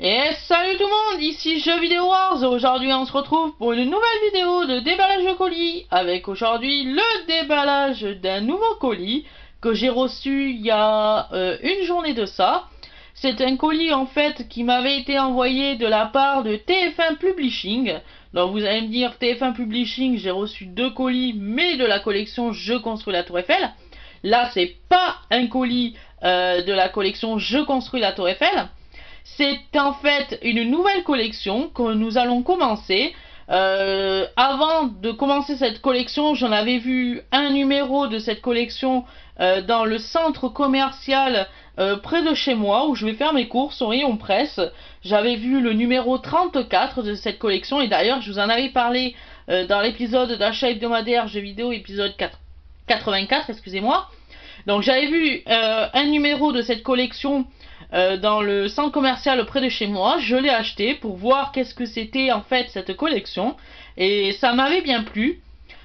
Et salut tout le monde, ici Jeux Vidéo Wars. Aujourd'hui on se retrouve pour une nouvelle vidéo de déballage de colis, avec aujourd'hui le déballage d'un nouveau colis que j'ai reçu il y a une journée de ça. C'est un colis en fait qui m'avait été envoyé de la part de TF1 Publishing. Donc vous allez me dire, TF1 Publishing, j'ai reçu deux colis mais de la collection Je construis la Tour Eiffel. Là c'est pas un colis de la collection Je construis la Tour Eiffel. C'est en fait une nouvelle collection que nous allons commencer. Avant de commencer cette collection, j'en avais vu un numéro de cette collection dans le centre commercial près de chez moi où je vais faire mes courses au rayon presse. J'avais vu le numéro 34 de cette collection et d'ailleurs je vous en avais parlé dans l'épisode d'achat hebdomadaire jeux vidéo épisode 84, excusez-moi. Donc j'avais vu un numéro de cette collection dans le centre commercial près de chez moi. Je l'ai acheté pour voir qu'est-ce que c'était en fait cette collection et ça m'avait bien plu.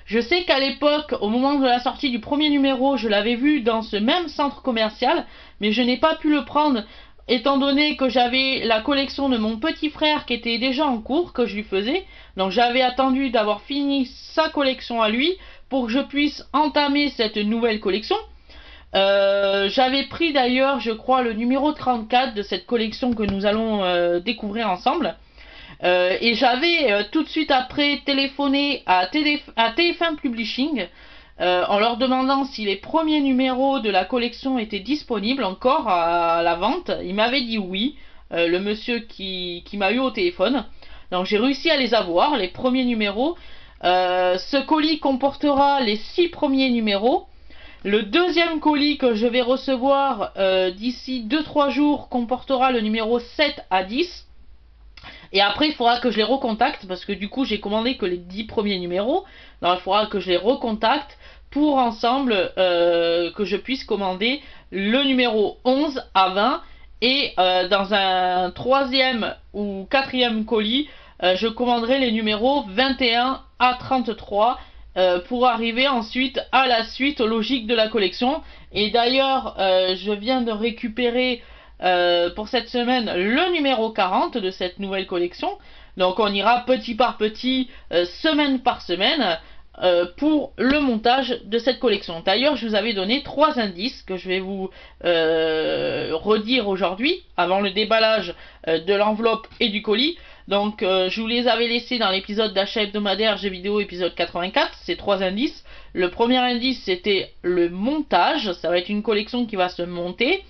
Je sais qu'à l'époque, au moment de la sortie du premier numéro, je l'avais vu dans ce même centre commercial, mais je n'ai pas pu le prendre étant donné que j'avais la collection de mon petit frère qui était déjà en cours, que je lui faisais. Donc j'avais attendu d'avoir fini sa collection à lui pour que je puisse entamer cette nouvelle collection. J'avais pris d'ailleurs, je crois, le numéro 34 de cette collection que nous allons découvrir ensemble. Et j'avais tout de suite après téléphoné à TF1 Publishing en leur demandant si les premiers numéros de la collection étaient disponibles encore à la vente. Il m'avait dit oui, le monsieur qui m'a eu au téléphone. Donc j'ai réussi à les avoir, les premiers numéros. Ce colis comportera les 6 premiers numéros. Le deuxième colis que je vais recevoir d'ici 2-3 jours comportera le numéro 7 à 10. Et après, il faudra que je les recontacte parce que du coup, j'ai commandé que les 10 premiers numéros. Donc, il faudra que je les recontacte pour ensemble que je puisse commander le numéro 11 à 20. Et dans un troisième ou quatrième colis, je commanderai les numéros 21 à 33. Pour arriver ensuite à la suite logique de la collection. Et d'ailleurs je viens de récupérer pour cette semaine le numéro 40 de cette nouvelle collection. Donc on ira petit par petit, semaine par semaine pour le montage de cette collection. D'ailleurs je vous avais donné 3 indices que je vais vous redire aujourd'hui avant le déballage de l'enveloppe et du colis. Donc je vous les avais laissés dans l'épisode d'achat hebdomadaire jeux vidéo épisode 84, ces 3 indices. Le premier indice c'était le montage, ça va être une collection qui va se monter.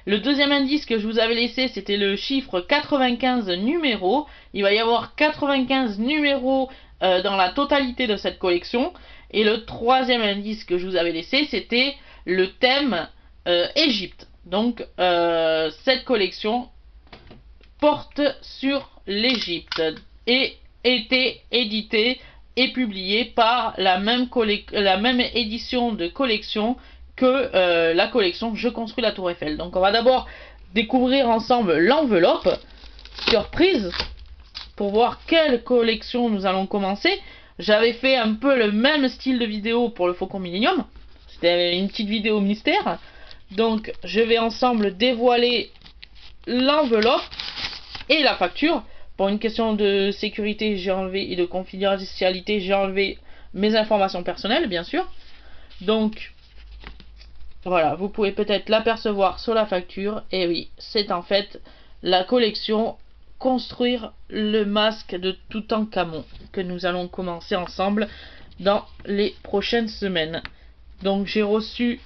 Le deuxième indice que je vous avais laissé c'était le chiffre 95 numéros. Il va y avoir 95 numéros dans la totalité de cette collection. Et le troisième indice que je vous avais laissé c'était le thème Égypte. Donc cette collection porte sur l'Égypte et était édité et publié par la même édition de collection que la collection Je construis la Tour Eiffel. Donc on va d'abord découvrir ensemble l'enveloppe surprise pour voir quelle collection nous allons commencer. J'avais fait un peu le même style de vidéo pour le Faucon Millenium, c'était une petite vidéo mystère. Donc je vais ensemble dévoiler l'enveloppe et la facture. Pour une question de sécurité j'ai enlevé et de confidentialité j'ai enlevé mes informations personnelles bien sûr. Donc voilà, vous pouvez peut-être l'apercevoir sur la facture. Et oui, c'est en fait la collection Construire le masque de Toutankhamon que nous allons commencer ensemble dans les prochaines semaines. Donc j'ai reçu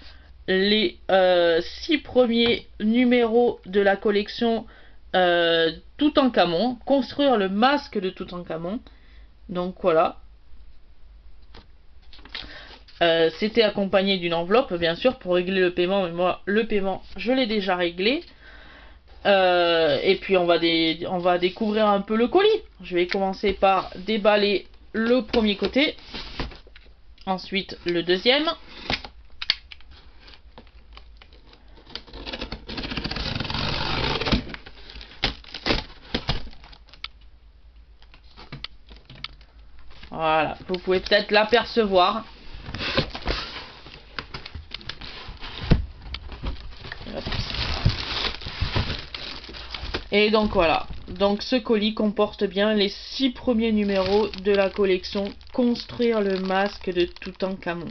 les 6 premiers numéros de la collection Toutankhamon, construire le masque de Toutankhamon. Donc voilà. C'était accompagné d'une enveloppe bien sûr pour régler le paiement, mais moi le paiement je l'ai déjà réglé. Et puis on va découvrir un peu le colis. Je vais commencer par déballer le premier côté, ensuite le deuxième. Voilà, vous pouvez peut-être l'apercevoir. Et donc voilà, Donc ce colis comporte bien les 6 premiers numéros de la collection Construire le masque de Toutankhamon.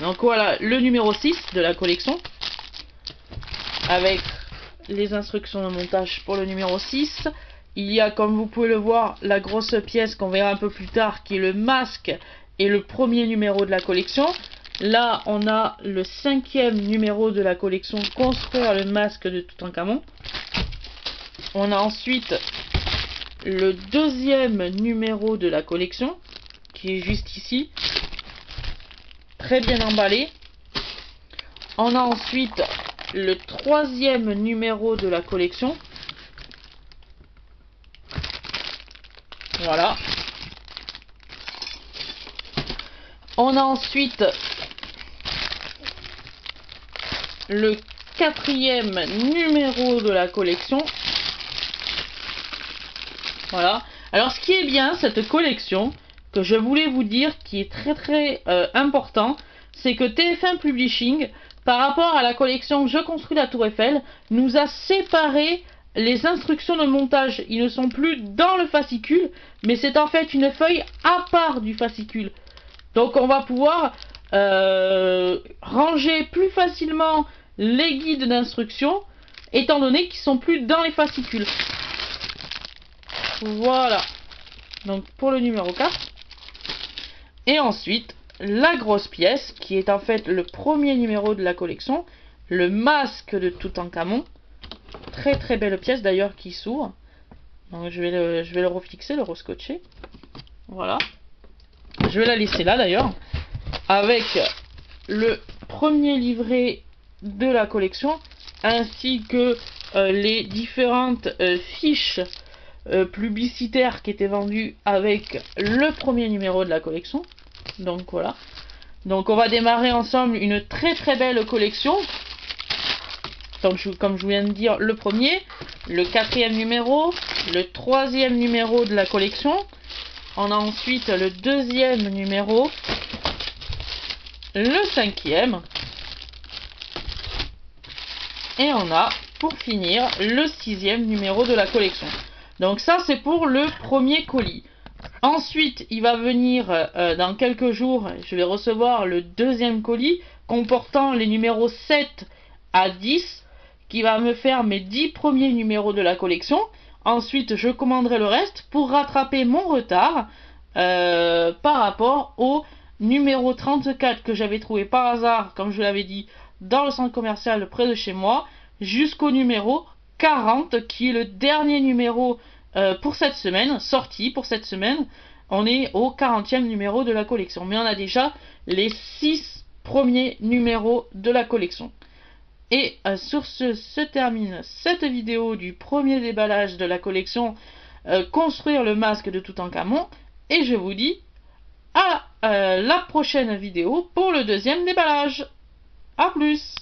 Donc voilà le numéro 6 de la collection, avec les instructions de montage pour le numéro 6. Il y a, comme vous pouvez le voir, la grosse pièce qu'on verra un peu plus tard, qui est le masque et le premier numéro de la collection. Là, on a le 5e numéro de la collection Construire le masque de Toutankhamon. On a ensuite le 2e numéro de la collection, qui est juste ici, très bien emballé. On a ensuite le 3e numéro de la collection. Voilà. On a ensuite le 4e numéro de la collection. Voilà. Alors ce qui est bien, cette collection, que je voulais vous dire, qui est très important, c'est que TF1 Publishing, par rapport à la collection Je construis la Tour Eiffel, nous a séparé les instructions de montage. Ils ne sont plus dans le fascicule, mais c'est en fait une feuille à part du fascicule. Donc on va pouvoir ranger plus facilement les guides d'instruction, étant donné qu'ils sont plus dans les fascicules. Voilà. Donc pour le numéro 4. Et ensuite, la grosse pièce, qui est en fait le premier numéro de la collection, le masque de Toutankhamon. Très belle pièce d'ailleurs qui s'ouvre. Donc je vais le refixer, le rescotcher. Voilà. Je vais la laisser là d'ailleurs. Avec le premier livret de la collection, ainsi que les différentes fiches publicitaires qui étaient vendues avec le premier numéro de la collection. Donc voilà. Donc on va démarrer ensemble une très belle collection. Donc, comme je vous viens de dire, le premier, le 4e numéro, le 3e numéro de la collection. On a ensuite le 2e numéro, le 5e. Et on a, pour finir, le 6e numéro de la collection. Donc ça, c'est pour le premier colis. Ensuite, il va venir, dans quelques jours, je vais recevoir le 2e colis, comportant les numéros 7 à 10, qui va me faire mes 10 premiers numéros de la collection. Ensuite, je commanderai le reste pour rattraper mon retard par rapport au numéro 34 que j'avais trouvé par hasard, comme je l'avais dit, dans le centre commercial près de chez moi, jusqu'au numéro 40, qui est le dernier numéro pour cette semaine, sorti pour cette semaine. On est au 40e numéro de la collection, mais on a déjà les 6 premiers numéros de la collection. Et sur ce se termine cette vidéo du premier déballage de la collection Construire le masque de Toutankhamon. Et je vous dis à la prochaine vidéo pour le 2e déballage. A plus!